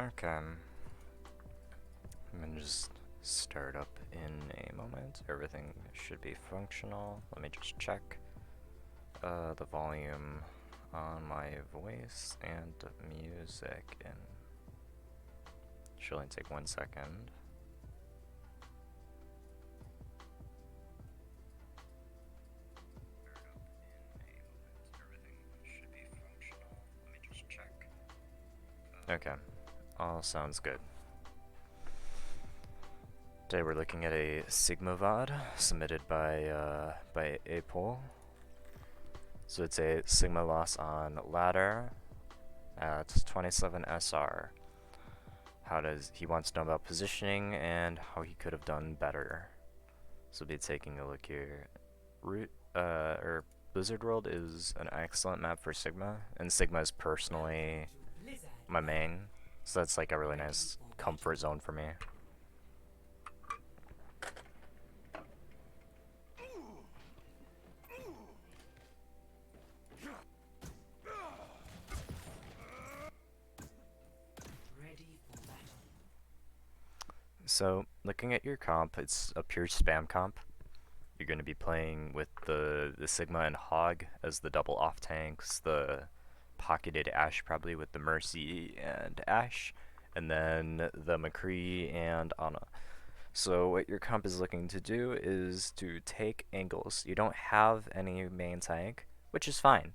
Okay. I'm gonna just start up in a moment. Everything should be functional. Let me just check the volume on my voice and music, and should only take 1 second. Okay, all sounds good. Today we're looking at a Sigma VOD submitted by Apol. So it's a Sigma loss on ladder at 27 SR. He wants to know about positioning and how he could have done better. So we'll be taking a look here. Blizzard World is an excellent map for Sigma, and Sigma is personally my main, so that's like a really nice comfort zone for me. So looking at your comp, it's a pure spam comp. You're going to be playing with the Sigma and Hog as the double off tanks, the pocketed Ashe probably with the Mercy and Ashe, and then the McCree and Ana. So what your comp is looking to do is to take angles. You don't have any main tank, which is fine,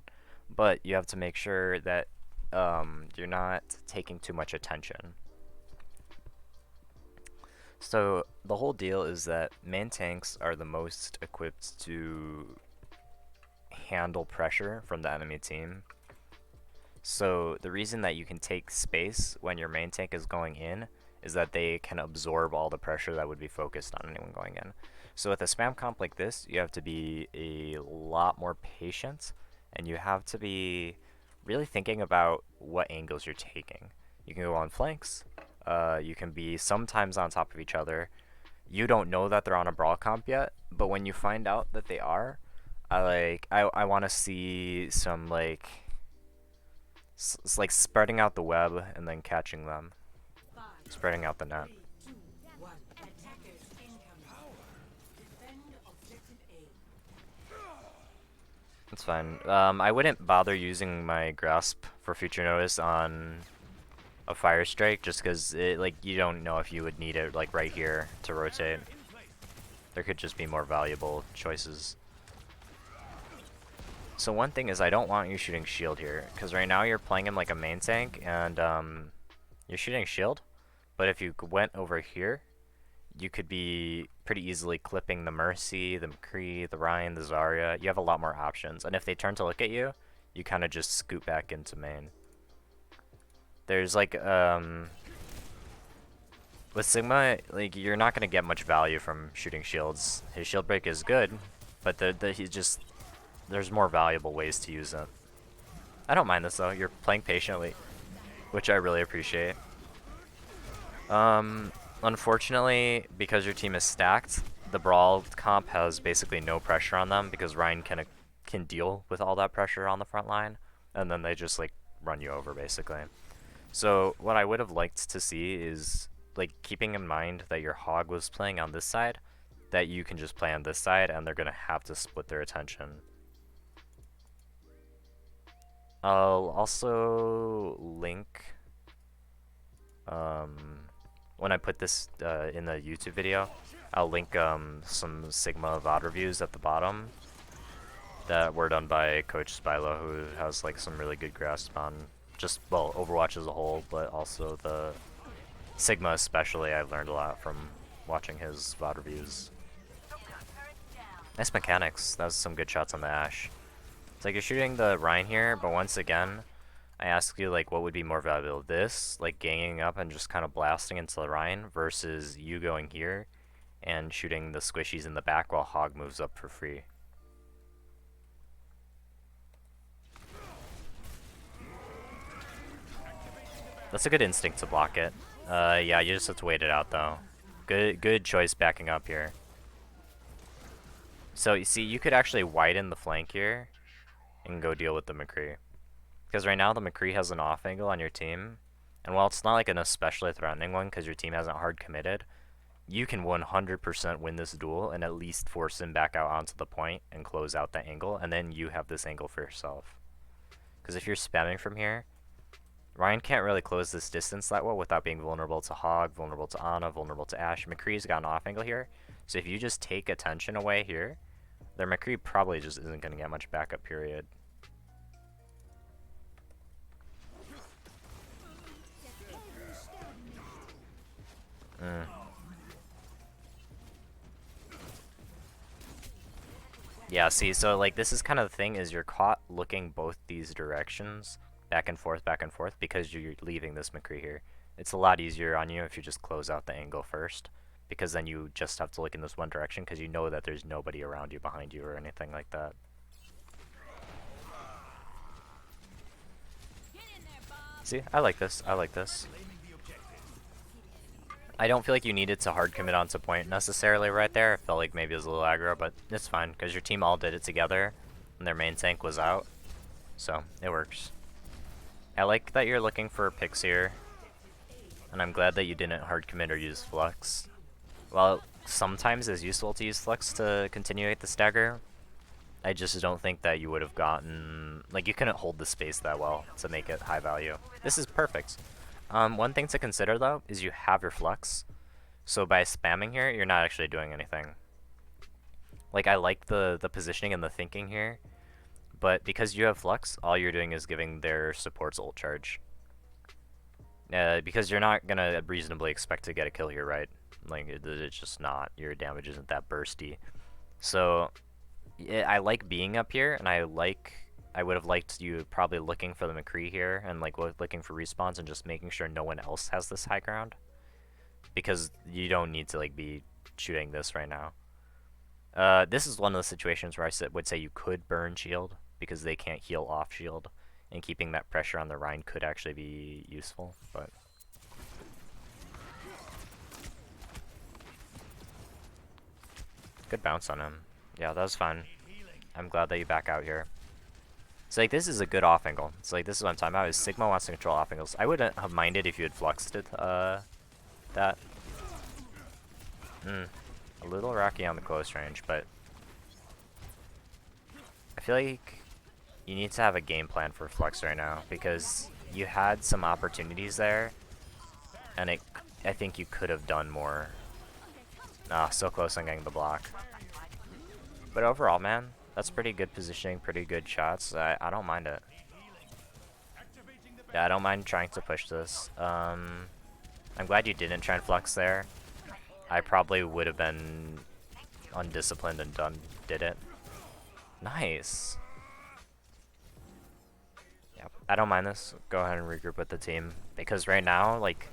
but you have to make sure that you're not taking too much attention. So the whole deal is that main tanks are the most equipped to handle pressure from the enemy team. So the reason that you can take space when your main tank is going in is that they can absorb all the pressure that would be focused on anyone going in. So with a spam comp like this, you have to be a lot more patient, and you have to be really thinking about what angles you're taking. You can go on flanks, you can be sometimes on top of each other. You don't know that they're on a brawl comp yet, but when you find out that they are, I want to see some like spreading out the web and then catching them, spreading out the net. That's fine. I wouldn't bother using my grasp for future notice on a fire strike just because you don't know if you would need it like right here to rotate. There could just be more valuable choices. So one thing is I don't want you shooting shield here, because right now you're playing him like a main tank and you're shooting shield, but if you went over here, you could be pretty easily clipping the Mercy, the McCree, the Ryan, the Zarya. You have a lot more options, and if they turn to look at you, you kind of just scoot back into main. There's like with Sigma, like you're not gonna get much value from shooting shields. His shield break is good, but there's more valuable ways to use it. I don't mind this though. You're playing patiently, which I really appreciate. Unfortunately, because your team is stacked, the Brawl comp has basically no pressure on them because Ryan can deal with all that pressure on the front line, and then they just like run you over basically. So what I would have liked to see is like keeping in mind that your Hog was playing on this side, that you can just play on this side and they're gonna have to split their attention. I'll also link when I put this in the YouTube video, I'll link some Sigma VOD reviews at the bottom that were done by Coach Spilo, who has like some really good grasp on just, well, Overwatch as a whole, but also the Sigma especially. I've learned a lot from watching his VOD reviews. Nice mechanics. That was some good shots on the Ashe. It's like you're shooting the Rhine here, but once again, I ask you like what would be more valuable, this, like ganging up and just kind of blasting into the Rhine, versus you going here and shooting the squishies in the back while Hog moves up for free. That's a good instinct to block it. Yeah, you just have to wait it out though. Good choice backing up here. So you see, you could actually widen the flank here and go deal with the McCree. Because right now the McCree has an off angle on your team, And while it's not like an especially threatening one because your team hasn't hard committed, you can 100% win this duel and at least force him back out onto the point and close out the angle, and then you have this angle for yourself. Because if you're spamming from here, Ryan can't really close this distance that well without being vulnerable to Hog, vulnerable to Ana, vulnerable to Ashe. McCree's got an off angle here, so if you just take attention away here, then McCree probably just isn't going to get much backup, period. Yeah, see, so like this is kind of the thing, is you're caught looking both these directions, back and forth, because you're leaving this McCree here. It's a lot easier on you if you just close out the angle first, because then you just have to look in this one direction because you know that there's nobody around you, behind you, or anything like that. See, I like this, I like this. I don't feel like you needed to hard commit onto point necessarily right there. I felt like maybe it was a little aggro, but it's fine because your team all did it together and their main tank was out. So, it works. I like that you're looking for picks here, and I'm glad that you didn't hard commit or use Flux. While sometimes it's useful to use Flux to continuate the stagger, I just don't think that you would have gotten... Like, you couldn't hold the space that well to make it high value. This is perfect. One thing to consider though is you have your Flux, so by spamming here, you're not actually doing anything. Like, I like the positioning and the thinking here, but because you have Flux, all you're doing is giving their supports ult charge. Because you're not gonna reasonably expect to get a kill here, right? Like, it's just not. Your damage isn't that bursty. So, I like being up here, and I would have liked you probably looking for the McCree here and like looking for respawns and just making sure no one else has this high ground, because you don't need to like be shooting this right now. This is one of the situations where I would say you could burn shield because they can't heal off shield, and keeping that pressure on the Rhine could actually be useful, but good bounce on him. Yeah, that was fine. I'm glad that you back out here. So like this is a good off angle. So like this is what I'm talking about, is Sigma wants to control off angles. I wouldn't have minded if you had fluxed it, that. A little rocky on the close range, but I feel like you need to have a game plan for Flux right now, because you had some opportunities there, and I think you could have done more. Ah, so close on getting the block. But overall, man, that's pretty good positioning, pretty good shots. I don't mind it. Yeah, I don't mind trying to push this. I'm glad you didn't try and Flux there. I probably would have been undisciplined and did it. Nice. Yeah, I don't mind this. Go ahead and regroup with the team, because right now, like,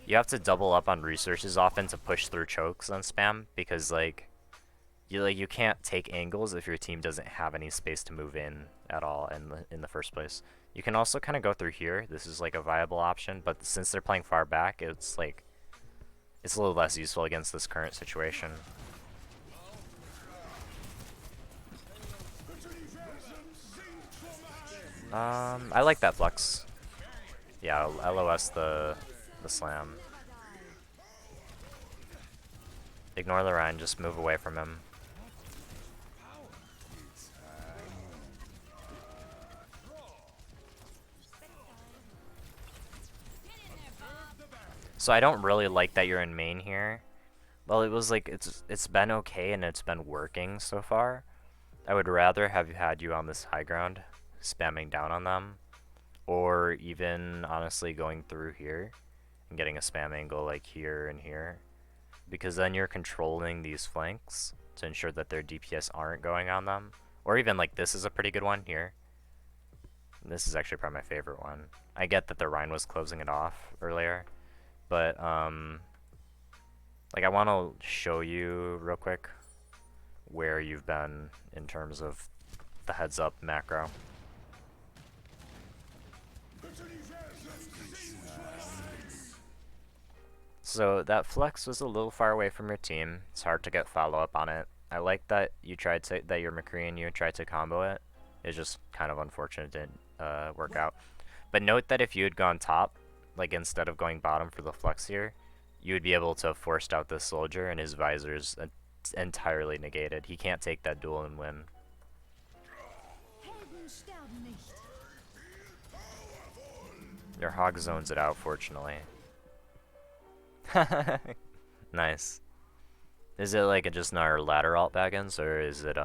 you have to double up on resources often to push through chokes on spam, because like you can't take angles if your team doesn't have any space to move in at all in the first place. You can also kind of go through here. This is like a viable option, but since they're playing far back, it's like it's a little less useful against this current situation. I like that Flux. Yeah, LOS the slam. Ignore the Rhine, just move away from him. So I don't really like that you're in main here. Well, it was like, it's been okay and it's been working so far. I would rather have had you on this high ground, spamming down on them, or even honestly going through here and getting a spam angle like here and here, because then you're controlling these flanks to ensure that their DPS aren't going on them. Or even like this is a pretty good one here. This is actually probably my favorite one. I get that the Rhine was closing it off earlier, but like I want to show you real quick where you've been in terms of the heads up macro. So that flex was a little far away from your team. It's hard to get follow up on it. I like that you tried to, that your McCree and you tried to combo it. It's just kind of unfortunate it didn't work out. But note that if you had gone top, like instead of going bottom for the flex here, you would be able to have forced out this soldier and his visor's entirely negated. He can't take that duel and win. Your hog zones it out, fortunately. Nice. Is it like just our ladder alt backends, or is it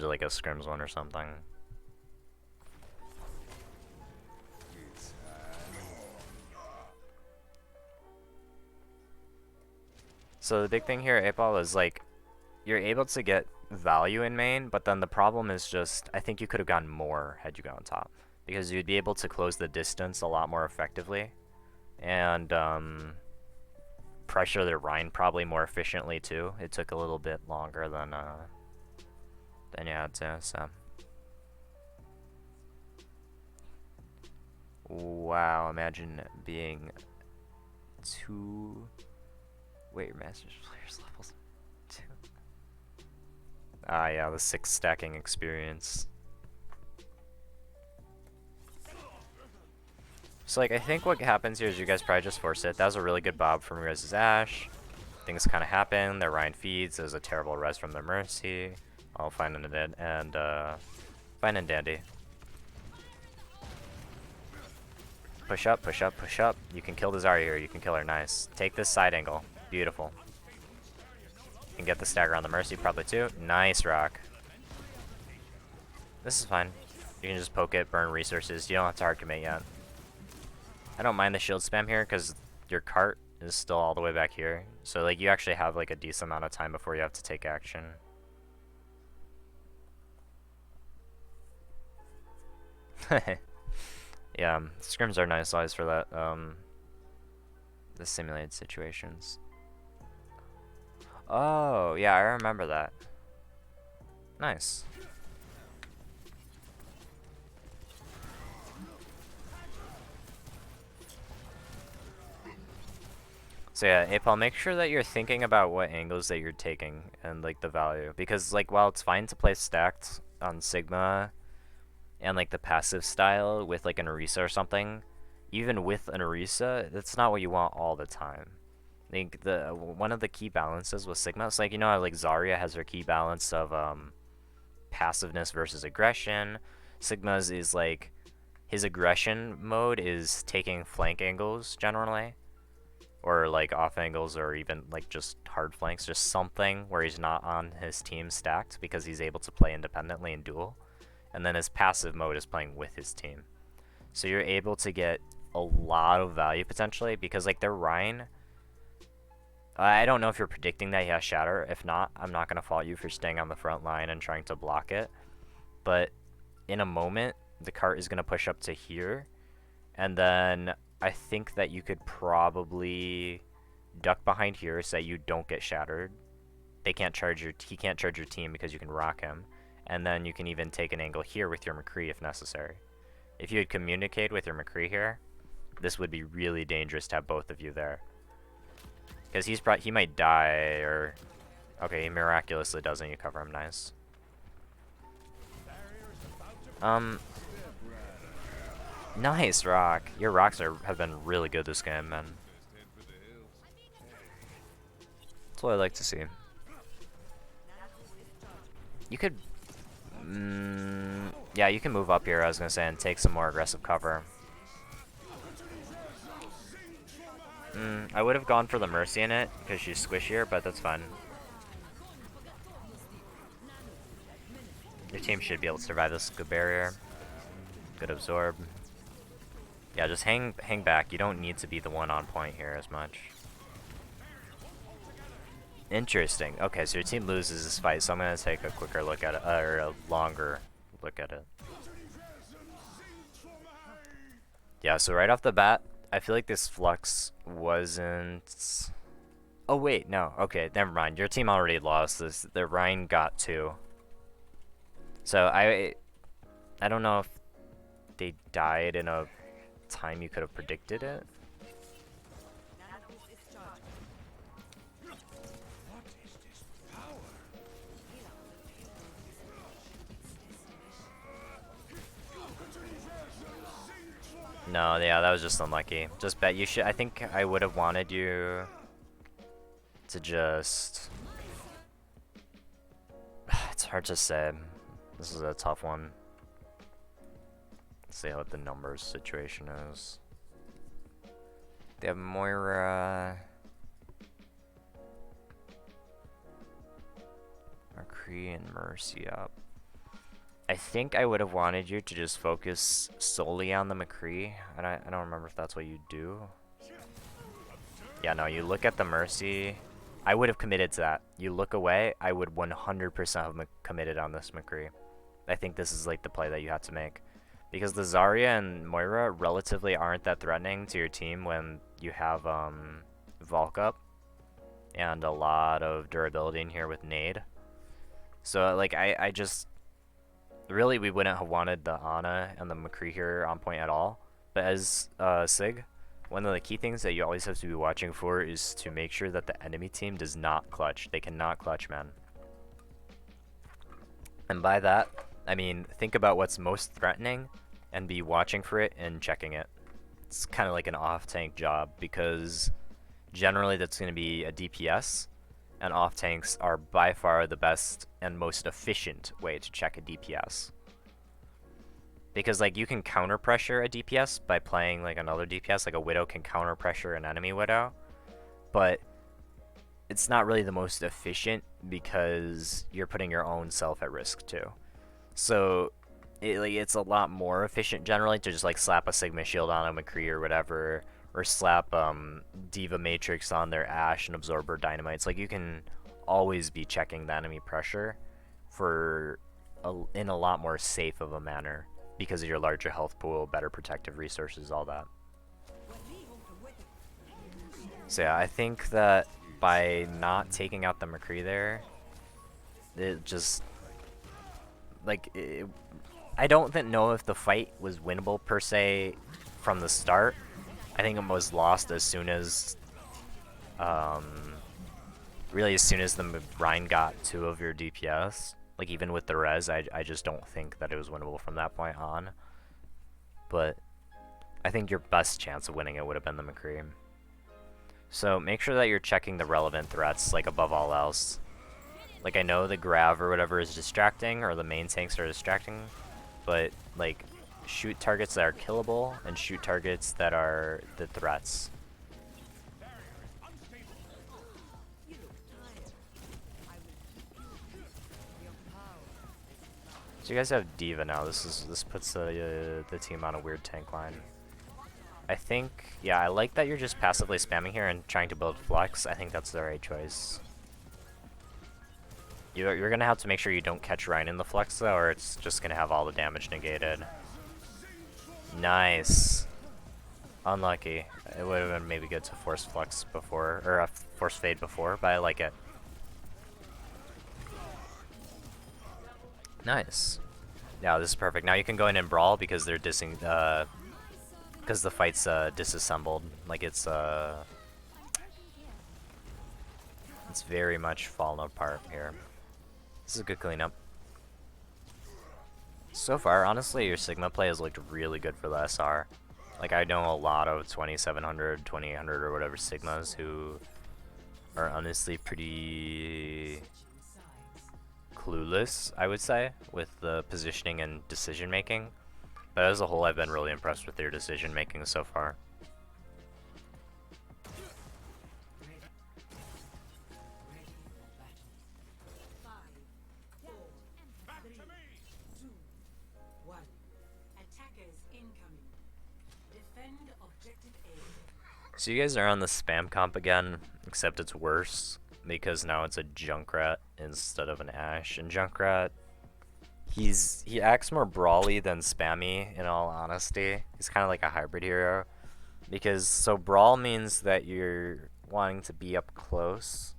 like a scrims one or something? So the big thing here, Apol, is like you're able to get value in main, but then the problem is just I think you could have gotten more had you gone top, because you'd be able to close the distance a lot more effectively, and pressure the Rhine probably more efficiently too. It took a little bit longer than you had to. So wow, imagine being two. Wait, your Masters players levels 2. Ah, yeah, the 6 stacking experience. So, like, I think what happens here is you guys probably just force it. That was a really good bob from Rez's Ash. Things kind of happen. Their Rhine feeds. There's a terrible res from their Mercy. All fine and dead. And, fine and dandy. Push up, push up, push up. You can kill the Zarya here. You can kill her. Nice. Take this side angle. Beautiful. You can get the stagger on the Mercy probably too. Nice rock. This is fine. You can just poke it, burn resources. You don't have to hard commit yet. I don't mind the shield spam here because your cart is still all the way back here. So like you actually have like a decent amount of time before you have to take action. Yeah, scrims are nice size for that. The simulated situations. Oh, yeah, I remember that. Nice. So yeah, Apol, make sure that you're thinking about what angles that you're taking and like the value. Because like while it's fine to play stacked on Sigma and like the passive style with like an Orisa or something, even with an Orisa, that's not what you want all the time. I think one of the key balances with Sigma, it's like, you know how like Zarya has her key balance of passiveness versus aggression. Sigma's is like his aggression mode is taking flank angles generally, or like off angles, or even like just hard flanks, just something where he's not on his team stacked because he's able to play independently in duel. And then his passive mode is playing with his team. So you're able to get a lot of value potentially because like their Rhine, I don't know if you're predicting that he has Shatter. If not, I'm not going to fault you for staying on the front line and trying to block it. But in a moment, the cart is going to push up to here. And then I think that you could probably duck behind here so that you don't get shattered. He can't charge your team because you can rock him. And then you can even take an angle here with your McCree if necessary. If you had communicated with your McCree here, this would be really dangerous to have both of you there. Because he might die, or... Okay, he miraculously doesn't. You cover him. Nice. Nice rock. Your rocks have been really good this game, man. That's what I like to see. You could... yeah, you can move up here, I was going to say, and take some more aggressive cover. I would have gone for the Mercy in it, because she's squishier, but that's fine. Your team should be able to survive this. Good barrier. Good absorb. Yeah, just hang back. You don't need to be the one on point here as much. Interesting. Okay, so your team loses this fight, so I'm going to take a quicker look at it, or a longer look at it. Yeah, so right off the bat, I feel like this flux wasn't... Oh, wait, no. Okay, never mind. Your team already lost this. The Rhine got 2. So I don't know if they died in a time you could have predicted it. No, yeah, that was just unlucky. Just bet you should. I think I would have wanted you to just. It's hard to say. This is a tough one. Let's see what the numbers situation is. They have Moira, McCree, and Mercy up. I think I would have wanted you to just focus solely on the McCree. And I don't remember if that's what you do. Yeah, no, you look at the Mercy. I would have committed to that. You look away, I would 100% have committed on this McCree. I think this is like the play that you have to make. Because the Zarya and Moira relatively aren't that threatening to your team when you have Valk up. And a lot of durability in here with Nade. So like I just... Really, we wouldn't have wanted the Ana and the McCree here on point at all. But as Sig, one of the key things that you always have to be watching for is to make sure that the enemy team does not clutch. They cannot clutch, man. And by that, I mean, think about what's most threatening and be watching for it and checking it. It's kind of like an off-tank job because generally that's going to be a DPS. And off-tanks are by far the best and most efficient way to check a DPS. Because, like, you can counter-pressure a DPS by playing, like, another DPS. Like, a Widow can counter-pressure an enemy Widow. But it's not really the most efficient because you're putting your own self at risk, too. So, it's a lot more efficient, generally, to just, like, slap a Sigma shield on a McCree or whatever. Or slap Diva Matrix on their Ashe and Absorber Dynamites. Like, you can always be checking the enemy pressure for in a lot more safe of a manner because of your larger health pool, better protective resources, all that. So yeah, I think that by not taking out the McCree there, it just... Like, I don't know if the fight was winnable per se from the start. I think it was lost as soon as, really as soon as the Rhine got 2 of your DPS. Like, even with the res, I just don't think that it was winnable from that point on. But I think your best chance of winning it would have been the McCree. So make sure that you're checking the relevant threats, like, above all else. Like, I know the Grav or whatever is distracting, or the main tanks are distracting, but, like... shoot targets that are killable and shoot targets that are the threats. So you guys have Diva now. This puts the team on a weird tank line. I think, yeah, I like that you're just passively spamming here and trying to build flex. I think that's the right choice. You're gonna have to make sure you don't catch Rhine in the flex though, or it's just gonna have all the damage negated. Nice. Unlucky. It would have been maybe good to force flex before, or force fade before, but I like it. Nice. Yeah, this is perfect. Now you can go in and brawl because they're dissing, because the fight's disassembled. Like it's very much fallen apart here. This is a good cleanup. So far, honestly, your Sigma play has looked really good for the SR. Like, I know a lot of 2700, 2800, or whatever Sigmas who are honestly pretty clueless, I would say, with the positioning and decision making. But as a whole, I've been really impressed with their decision making so far. So you guys are on the spam comp again, except it's worse, because now it's a Junkrat instead of an Ashe. And Junkrat, he acts more brawly than spammy, in all honesty. He's kind of like a hybrid hero. Because, so brawl means that you're wanting to be up close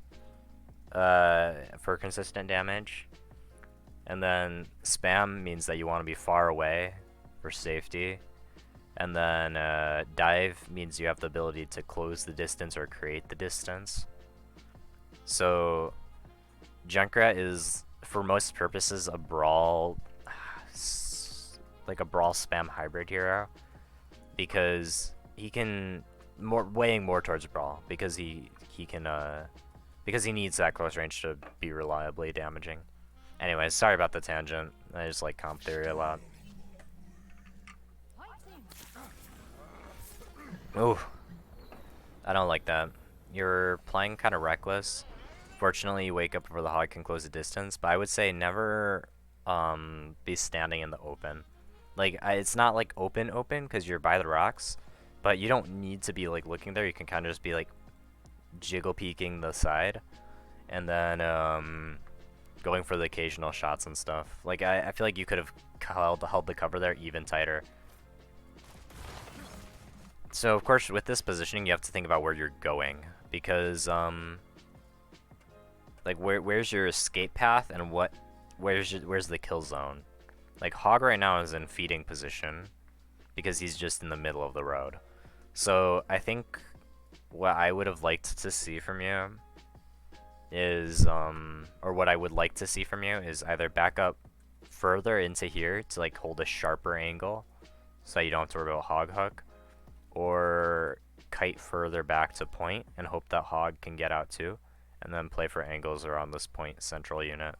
for consistent damage. And then spam means that you want to be far away for safety. And then dive means you have the ability to close the distance or create the distance. So Junkrat is, for most purposes, a brawl, like a brawl spam hybrid hero. because he can weighing more towards brawl because he can because he needs that close range to be reliably damaging. Anyways, sorry about the tangent. I just like comp theory a lot. Ooh, I don't like that. You're playing kind of reckless. Fortunately, you wake up before the hog can close the distance, but I would say never be standing in the open. Like, it's not like open because you're by the rocks, but you don't need to be like looking there. You can kind of just be like jiggle peeking the side, and then going for the occasional shots and stuff. Like, I feel like you could have held the cover there even tighter. So of course with this positioning you have to think about where you're going, because like where's your escape path and where's the kill zone? Like Hog right now is in feeding position because he's just in the middle of the road. So I think what I would have liked to see from you is or what I would like to see from you is either back up further into here to like hold a sharper angle so you don't have to worry about hog hook, or kite further back to point and hope that hog can get out too, and then play for angles around this point central unit.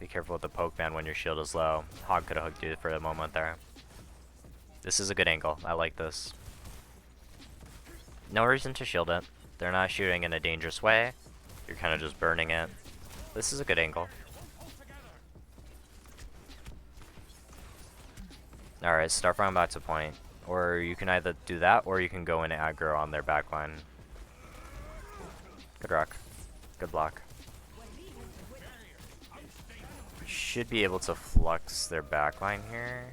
Be careful with the poke man when your shield is low. Hog could have hooked you for a moment there. This is a good angle. I like this. No reason to shield it. They're not shooting in a dangerous way. You're kind of just burning it. This is a good angle. Alright, start from back to point. Or you can either do that, or you can go in aggro on their backline. Good rock. Good block. Should be able to flux their backline here.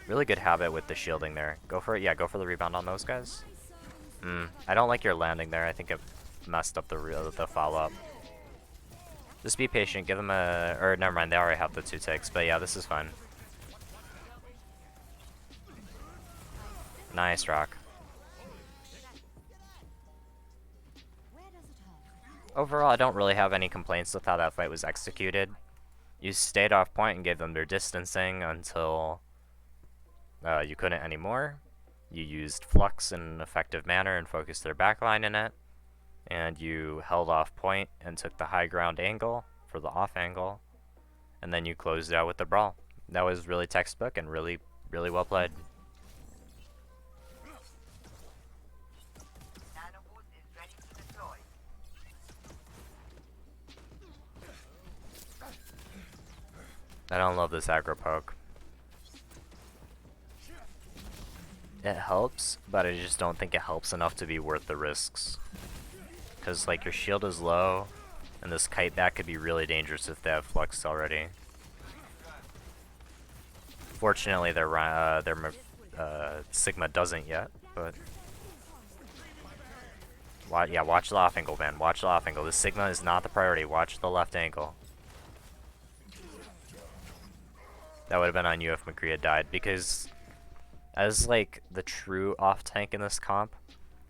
Really good habit with the shielding there. Go for it. Yeah, go for the rebound on those guys. I don't like your landing there. I think it messed up the follow-up. Just be patient. Give them a... Or never mind, they already have the 2 ticks. But yeah, this is fine. Nice rock. Overall, I don't really have any complaints with how that fight was executed. You stayed off point and gave them their distancing until you couldn't anymore. You used flux in an effective manner and focused their backline in it. And you held off point and took the high ground angle for the off angle. And then you closed it out with the brawl. That was really textbook and really, really well played. I don't love this aggro poke. It helps, but I just don't think it helps enough to be worth the risks. Because like your shield is low, and this kite back could be really dangerous if they have flux already. Fortunately, their Sigma doesn't yet, but yeah, watch the off angle, man. Watch the off angle. The Sigma is not the priority. Watch the left angle. That would have been on you if McCree had died, because as like the true off tank in this comp,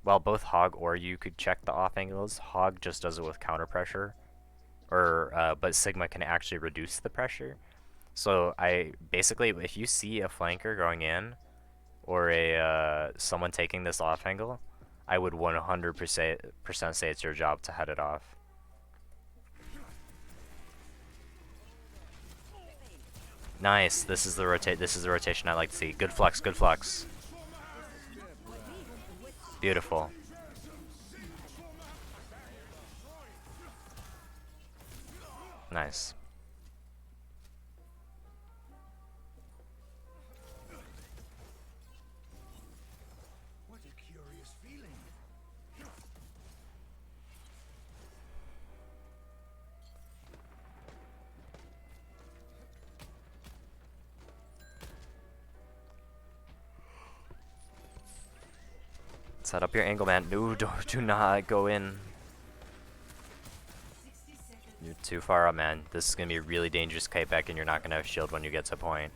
while both Hog or you could check the off angles, Hog just does it with counter pressure, or but Sigma can actually reduce the pressure. So I basically, if you see a flanker going in, or a someone taking this off angle, I would 100% say it's your job to head it off. Nice. This is the rotation I like to see. Good flux. Good flux. Beautiful. Nice. What a curious feeling. Set up your angle, man. No, do not go in. You're too far up, man. This is going to be a really dangerous kite back, and you're not going to have shield when you get to point.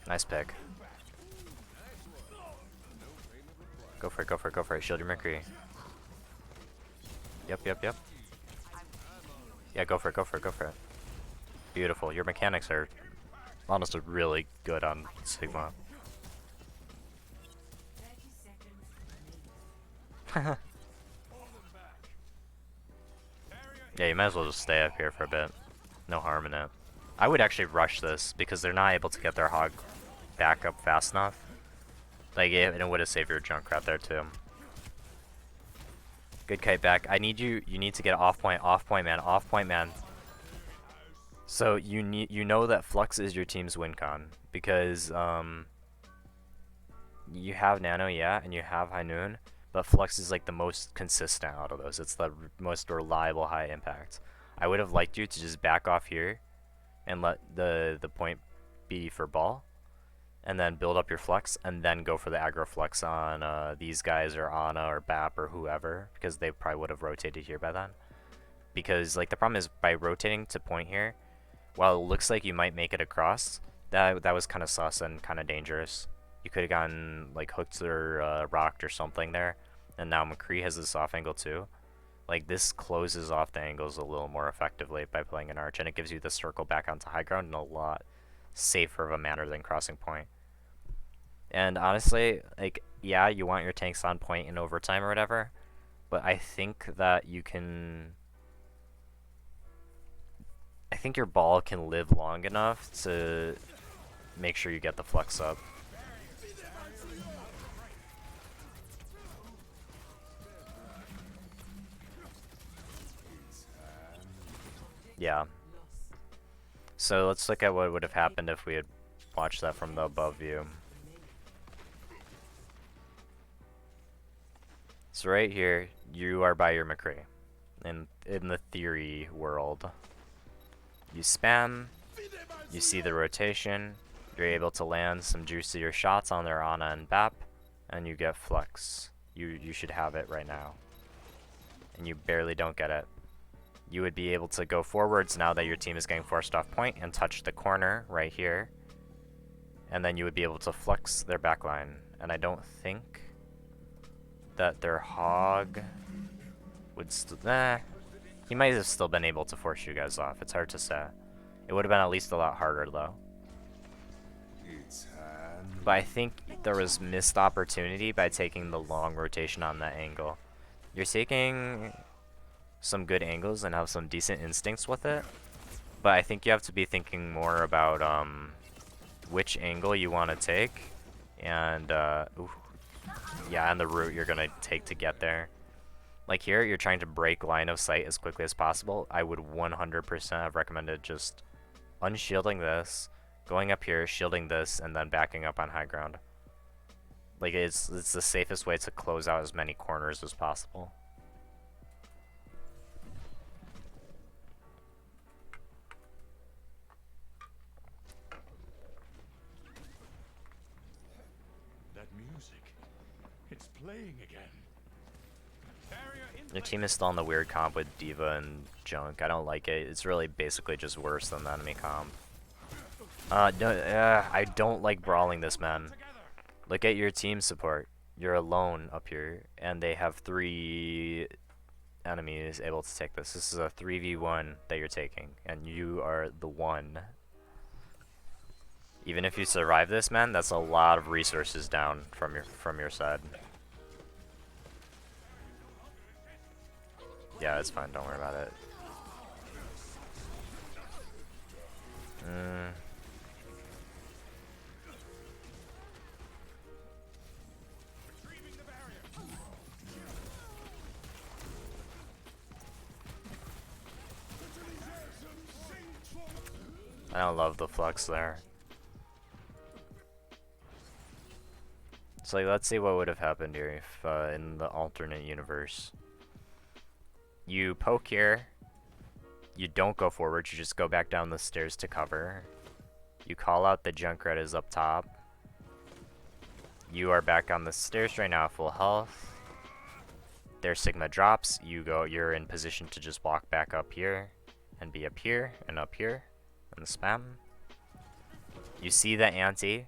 Nice pick. Go for it, go for it, go for it. Shield your Mercury. Yep, yep, yep. Yeah, go for it, go for it, go for it. Beautiful. Your mechanics are honestly really good on Sigma. Yeah, you might as well just stay up here for a bit. No harm in it. I would actually rush this because they're not able to get their hog back up fast enough. Like, it would have saved your Junkrat there too. Good kite back. I need you. You need to get off point, man, off point, man. So you know that Flux is your team's win con because you have Nano, yeah, and you have High Noon, but Flux is like the most consistent out of those. It's the most reliable high impact. I would have liked you to just back off here and let the point be for ball, and then build up your Flux, and then go for the aggro Flux on these guys or Ana or BAP or whoever, because they probably would have rotated here by then. Because like the problem is by rotating to point here, while it looks like you might make it across, that was kind of sus and kind of dangerous. You could have gotten like hooked or rocked or something there, and now McCree has this off angle too. Like this closes off the angles a little more effectively by playing an arch, and it gives you the circle back onto high ground in a lot safer of a manner than crossing point. And honestly, like yeah, you want your tanks on point in overtime or whatever, but I think that you can. I think your ball can live long enough to make sure you get the Flux up. Yeah. So let's look at what would have happened if we had watched that from the above view. So right here, you are by your McCree. In the theory world. You spam, you see the rotation, you're able to land some juicier shots on their Ana and BAP, and you get Flux. You should have it right now. And you barely don't get it. You would be able to go forwards now that your team is getting forced off point and touch the corner right here. And then you would be able to Flux their backline. And I don't think that their hog would still... He might have still been able to force you guys off. It's hard to say. It would have been at least a lot harder though. But I think there was missed opportunity by taking the long rotation on that angle. You're taking some good angles and have some decent instincts with it, but I think you have to be thinking more about which angle you want to take, and yeah, and the route you're gonna take to get there. Like here, you're trying to break line of sight as quickly as possible. I would 100% have recommended just unshielding this, going up here, shielding this, and then backing up on high ground. Like it's the safest way to close out as many corners as possible. That music, it's playing again. Your team is still on the weird comp with Diva and Junk. I don't like it. It's really basically just worse than the enemy comp. I don't like brawling this, man. Look at your team support. You're alone up here, and they have 3 enemies able to take this. This is a 3v1 that you're taking, and you are the one. Even if you survive this, man, that's a lot of resources down from your side. Yeah, it's fine. Don't worry about it. I don't love the Flux there. So like, let's see what would have happened here if in the alternate universe. You poke here. You don't go forward, you just go back down the stairs to cover. You call out the Junkrat is up top. You are back on the stairs right now, full health. Their Sigma drops, you're in position to just walk back up here, and be up here, and up here, and spam. You see the anti,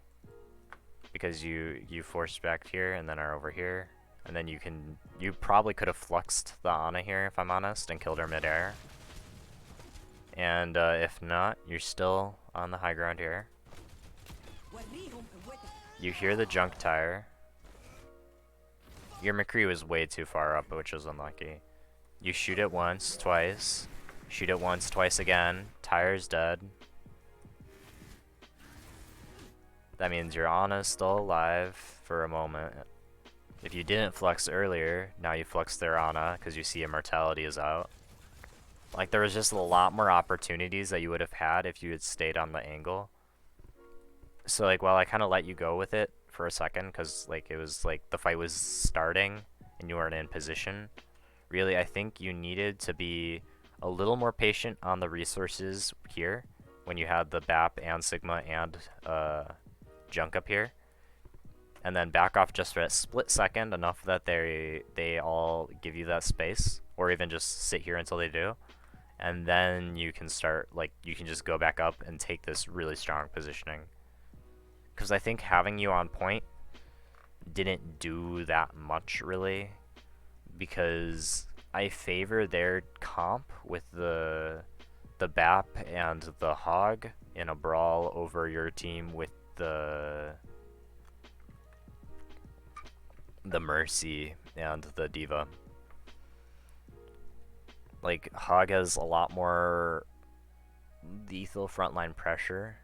because you forced back here and then are over here, and then you probably could have fluxed the Ana here if I'm honest and killed her midair. And if not, you're still on the high ground here. You hear the junk tire. Your McCree was way too far up, which was unlucky. You shoot it once, twice. Shoot it once, twice again. Tire's dead. That means your Ana's still alive for a moment. If you didn't flux earlier, now you flux their Ana because you see Immortality is out. Like, there was just a lot more opportunities that you would have had if you had stayed on the angle. So, like, while I kind of let you go with it for a second because, like, it was, like, the fight was starting and you weren't in position, really, I think you needed to be a little more patient on the resources here when you had the BAP and Sigma and junk up here. And then back off just for a split second, enough that they all give you that space, or even just sit here until they do. And then you can start, like, you can just go back up and take this really strong positioning. Because I think having you on point didn't do that much, really. Because I favor their comp with the BAP and the Hog in a brawl over your team with the Mercy and the Diva. Like, Hog has a lot more lethal frontline pressure,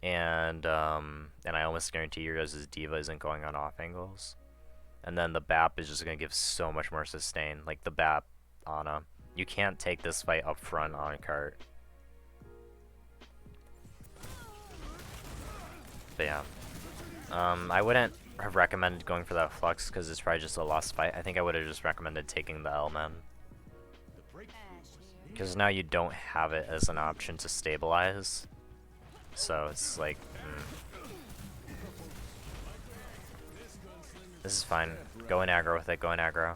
and I almost guarantee you guys' Diva isn't going on off angles. And then the BAP is just going to give so much more sustain. Like, the BAP, Ana. You can't take this fight up front on a cart. But yeah. I wouldn't have recommended going for that flux because it's probably just a lost fight. I think I would have just recommended taking the L-Man. Because now you don't have it as an option to stabilize. So it's like, This is fine. Go in aggro with it, go in aggro.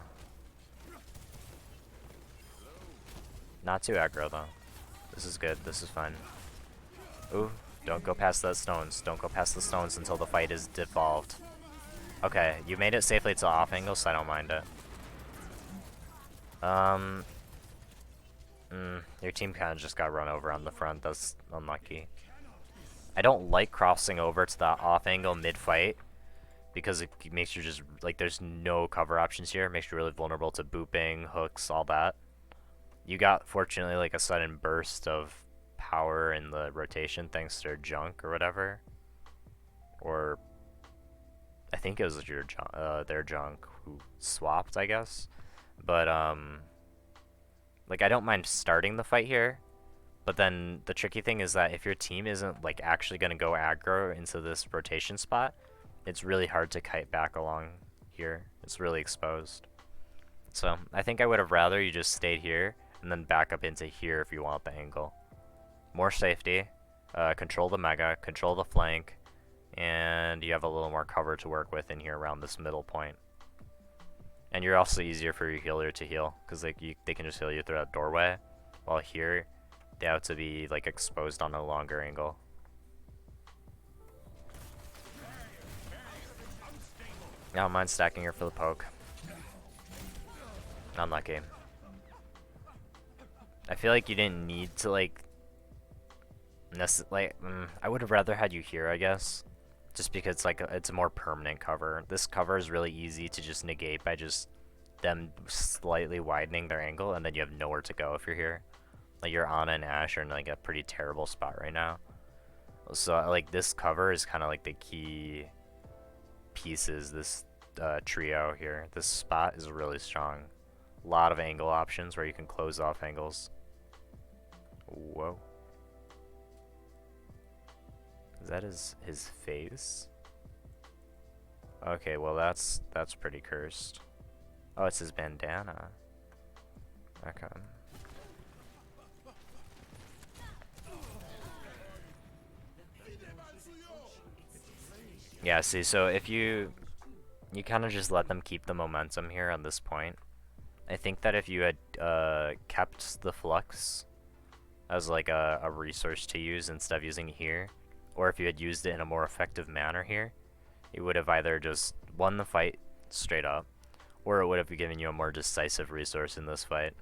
Not too aggro though. This is good, this is fine. Ooh, don't go past those stones. Don't go past the stones until the fight is devolved. Okay, you made it safely to off angle, so I don't mind it. Your team kind of just got run over on the front. That's unlucky. I don't like crossing over to that off angle mid-fight because it makes you just, like, there's no cover options here. It makes you really vulnerable to booping, hooks, all that. You got, fortunately, like a sudden burst of power in the rotation thanks to junk or whatever. Or I think it was your their junk who swapped, I guess. But like, I don't mind starting the fight here, but then the tricky thing is that if your team isn't, like, actually going to go aggro into this rotation spot, it's really hard to kite back along here. It's really exposed. So I think I would have rather you just stayed here and then back up into here if you want the angle. More safety, control the mega, control the flank, and you have a little more cover to work with in here around this middle point. And you're also easier for your healer to heal, because they can just heal you through that doorway, while here, they have to be, like, exposed on a longer angle. I don't mind stacking her for the poke. Unlucky. I feel like you didn't need to, like, I would have rather had you here, I guess. Just because, like, it's a more permanent cover. This cover is really easy to just negate by just them slightly widening their angle, and then you have nowhere to go if you're here. Like, your Ana and Ashe are in, like, a pretty terrible spot right now. So, like, this cover is kind of like the key pieces, this trio here. This spot is really strong. A lot of angle options where you can close off angles. Whoa. Is that his face? Okay, well that's pretty cursed. Oh, it's his bandana. Okay. Yeah, see, so if you kind of just let them keep the momentum here on this point. I think that if you had kept the flux as like a resource to use instead of using it here, or if you had used it in a more effective manner here, it would have either just won the fight straight up, or it would have given you a more decisive resource in this fight.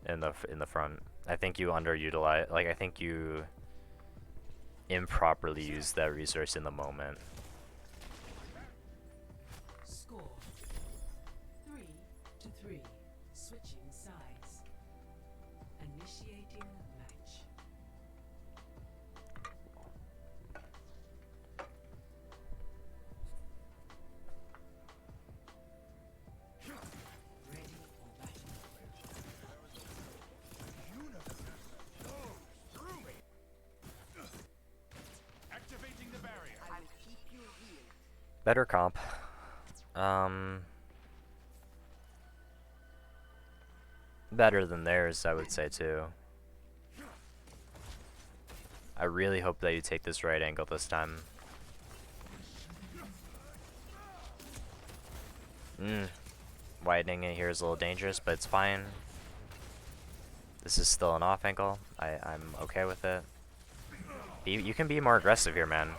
In the front, I think you underutilize. Like I think you improperly used that resource in the moment. Score 3-3. Switching sides. Initiating match. Ready for battle. Activating the barrier. I will keep you healed. Better comp. Better than theirs, I would say too. I really hope that you take this right angle this time. Widening it here is a little dangerous, but it's fine. This is still an off angle. I'm okay with it. You can be more aggressive here, man.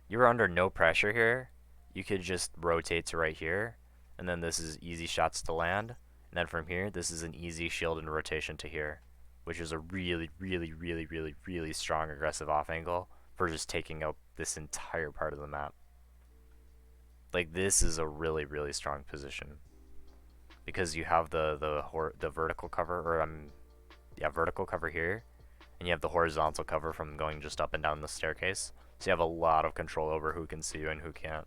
You were under no pressure here. You could just rotate to right here, and then this is easy shots to land. And then from here, this is an easy shield and rotation to here, which is a really, really, really, really, really strong aggressive off angle for just taking out this entire part of the map. Like this is a really, really strong position because you have the vertical cover, or vertical cover here, and you have the horizontal cover from going just up and down the staircase. So you have a lot of control over who can see you and who can't.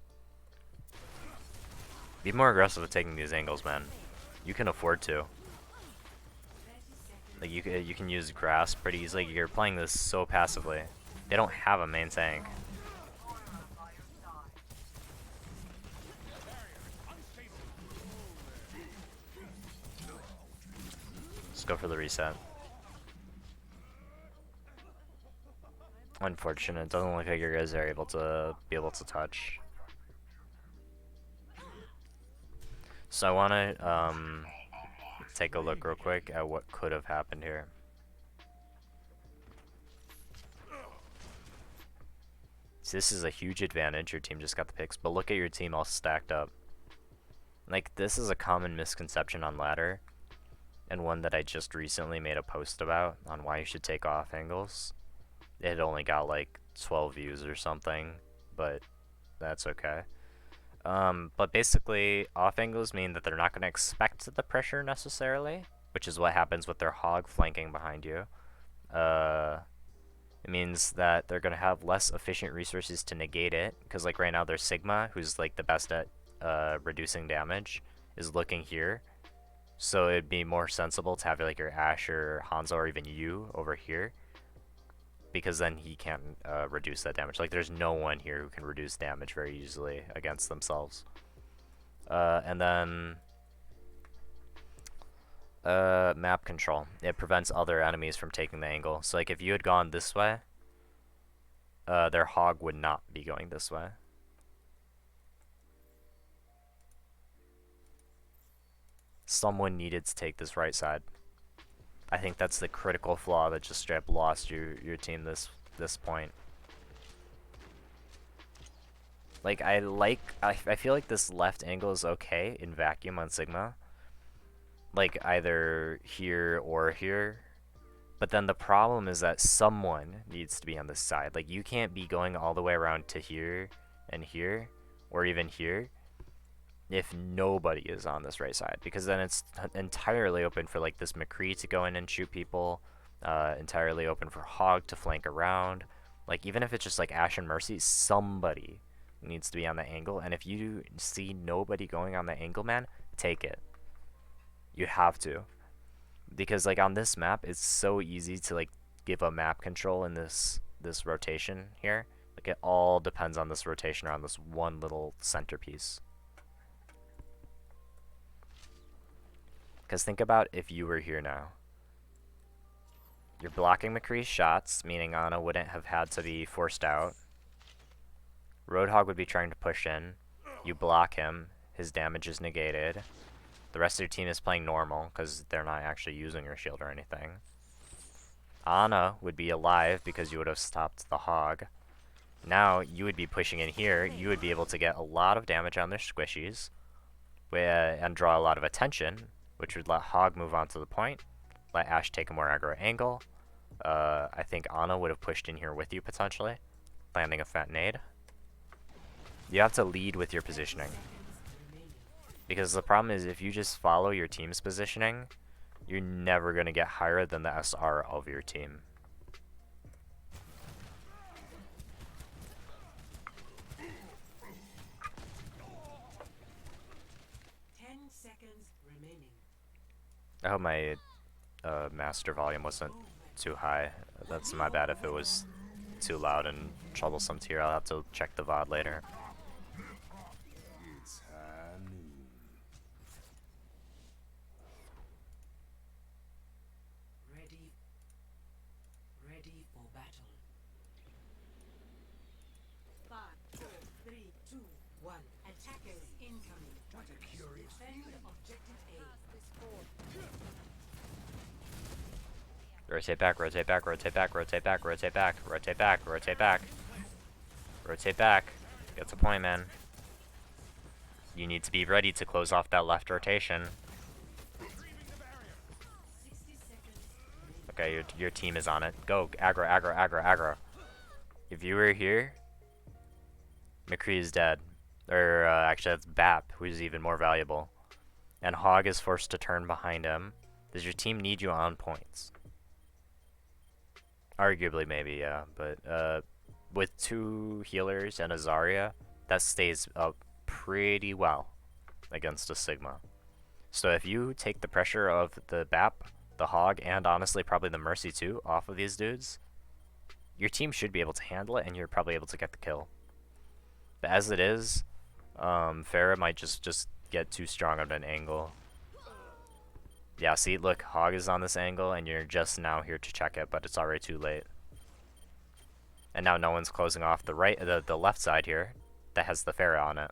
Be more aggressive with taking these angles, man. You can afford to. Like you can use grass pretty easily. You're playing this so passively. They don't have a main tank. Let's go for the reset. Unfortunate. It doesn't look like your guys are able to touch. So I want to take a look real quick at what could have happened here. So this is a huge advantage. Your team just got the picks, but look at your team all stacked up. Like this is a common misconception on ladder, and one that I just recently made a post about on why you should take off angles. It only got like 12 views or something, but that's okay. But basically, off angles mean that they're not going to expect the pressure necessarily, which is what happens with their hog flanking behind you. It means that they're going to have less efficient resources to negate it, because like right now their Sigma, who's like the best at reducing damage, is looking here. So it'd be more sensible to have like your Asher, Hanzo, or even you over here, because then he can't reduce that damage. Like there's no one here who can reduce damage very easily against themselves. And then map control. It prevents other enemies from taking the angle. So like if you had gone this way, their hog would not be going this way. Someone needed to take this right side. I think that's the critical flaw that just straight up lost your team this point. Like I feel like this left angle is okay in vacuum on Sigma. Like either here or here. But then the problem is that someone needs to be on this side. Like you can't be going all the way around to here and here, or even here, if nobody is on this right side, because then it's entirely open for like this McCree to go in and shoot people, entirely open for Hog to flank around. Like even if it's just like Ash and Mercy, somebody needs to be on the angle, and if you see nobody going on the angle, man, take it. You have to, because like on this map, it's so easy to like give a map control in this rotation here. Like it all depends on this rotation around this one little centerpiece. Because think about if you were here now. You're blocking McCree's shots, meaning Ana wouldn't have had to be forced out. Roadhog would be trying to push in. You block him, his damage is negated. The rest of your team is playing normal because they're not actually using your shield or anything. Ana would be alive because you would have stopped the Hog. Now you would be pushing in here. You would be able to get a lot of damage on their squishies and draw a lot of attention, which would let Hog move on to the point, let Ash take a more aggro angle. I think Ana would have pushed in here with you potentially, landing a fat nade. You have to lead with your positioning. Because the problem is if you just follow your team's positioning, you're never going to get higher than the SR of your team. I hope my master volume wasn't too high. That's my bad if it was too loud and troublesome to hear. I'll have to check the VOD later. It's high noon. Ready for battle. 5, 4, 3, 2, 1. Attackers incoming. What a curious Defend objective A. Rotate back, rotate back, rotate back, rotate back, rotate back, rotate back, rotate back. Rotate back. Get the point, man. You need to be ready to close off that left rotation. Okay, your team is on it. Go, aggro, aggro, aggro, aggro. If you were here, McCree is dead. Or, actually, that's Bap, who's even more valuable. And Hog is forced to turn behind him. Does your team need you on points? Arguably, maybe, yeah. But, with 2 healers and a Zarya, that stays up pretty well against a Sigma. So if you take the pressure of the Bap, the Hog, and honestly probably the Mercy too, off of these dudes, your team should be able to handle it, and you're probably able to get the kill. But as it is, Pharah might just get too strong of an angle. Yeah, see, look, Hog is on this angle, and you're just now here to check it, but it's already too late. And now no one's closing off the left side here that has the Pharah on it.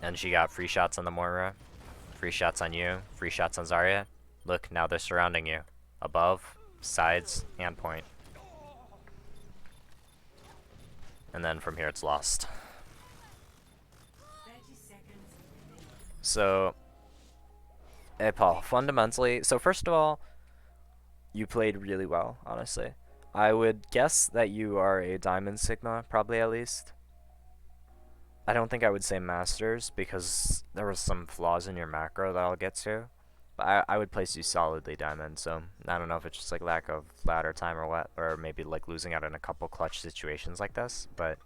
And she got free shots on the Moira, free shots on you, free shots on Zarya. Look, now they're surrounding you. Above, sides, and point. And then from here it's lost. 30 seconds remaining. So, hey Paul, fundamentally, so first of all, you played really well, honestly. I would guess that you are a Diamond Sigma, probably at least. I don't think I would say Masters, because there was some flaws in your macro that I'll get to. But I would place you solidly Diamond, so I don't know if it's just like lack of ladder time or what, or maybe like losing out in a couple clutch situations like this, but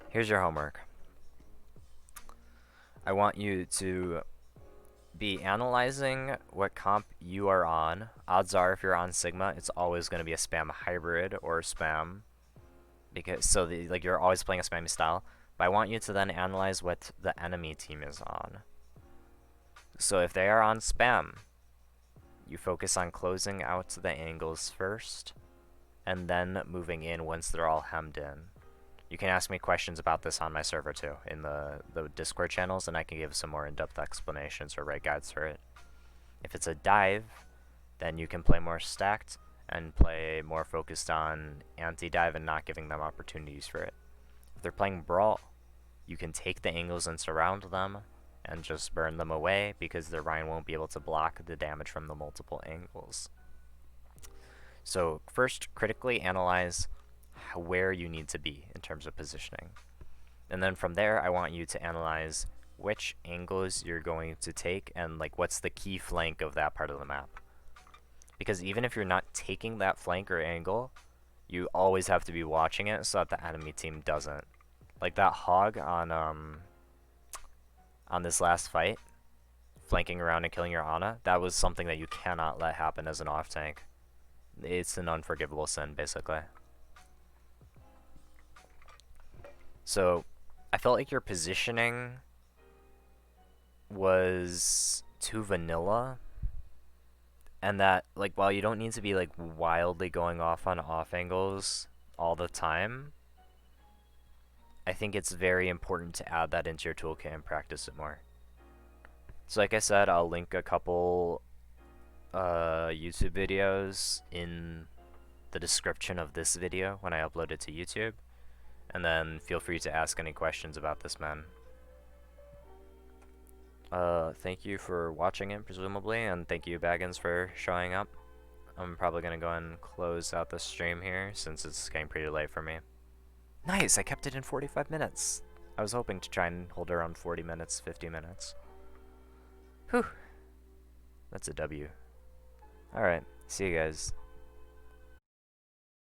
here's your homework. I want you to be analyzing what comp you are on. Odds are if you're on Sigma, it's always going to be a spam hybrid or spam. Because like you're always playing a spammy style. But I want you to then analyze what the enemy team is on. So if they are on spam, you focus on closing out the angles first, and then moving in once they're all hemmed in. You can ask me questions about this on my server too, in the Discord channels, and I can give some more in-depth explanations or write guides for it. If it's a dive, then you can play more stacked and play more focused on anti-dive and not giving them opportunities for it. If they're playing brawl, you can take the angles and surround them and just burn them away because their Ryan won't be able to block the damage from the multiple angles. So first, critically analyze where you need to be in terms of positioning. And then from there, I want you to analyze which angles you're going to take and like what's the key flank of that part of the map. Because even if you're not taking that flank or angle, you always have to be watching it so that the enemy team doesn't. Like that Hog on this last fight, flanking around and killing your Ana, that was something that you cannot let happen as an off tank. It's an unforgivable sin, basically. So, I felt like your positioning was too vanilla. And that, like, while you don't need to be, like, wildly going off on off angles all the time, I think it's very important to add that into your toolkit and practice it more. So like I said, I'll link a couple YouTube videos in the description of this video when I upload it to YouTube, and then feel free to ask any questions about this man. Thank you for watching it, presumably, and thank you, Baggins, for showing up. I'm probably gonna go and close out the stream here, since it's getting pretty late for me. Nice! I kept it in 45 minutes! I was hoping to try and hold around 40 minutes, 50 minutes. Whew! That's a W. Alright, see you guys.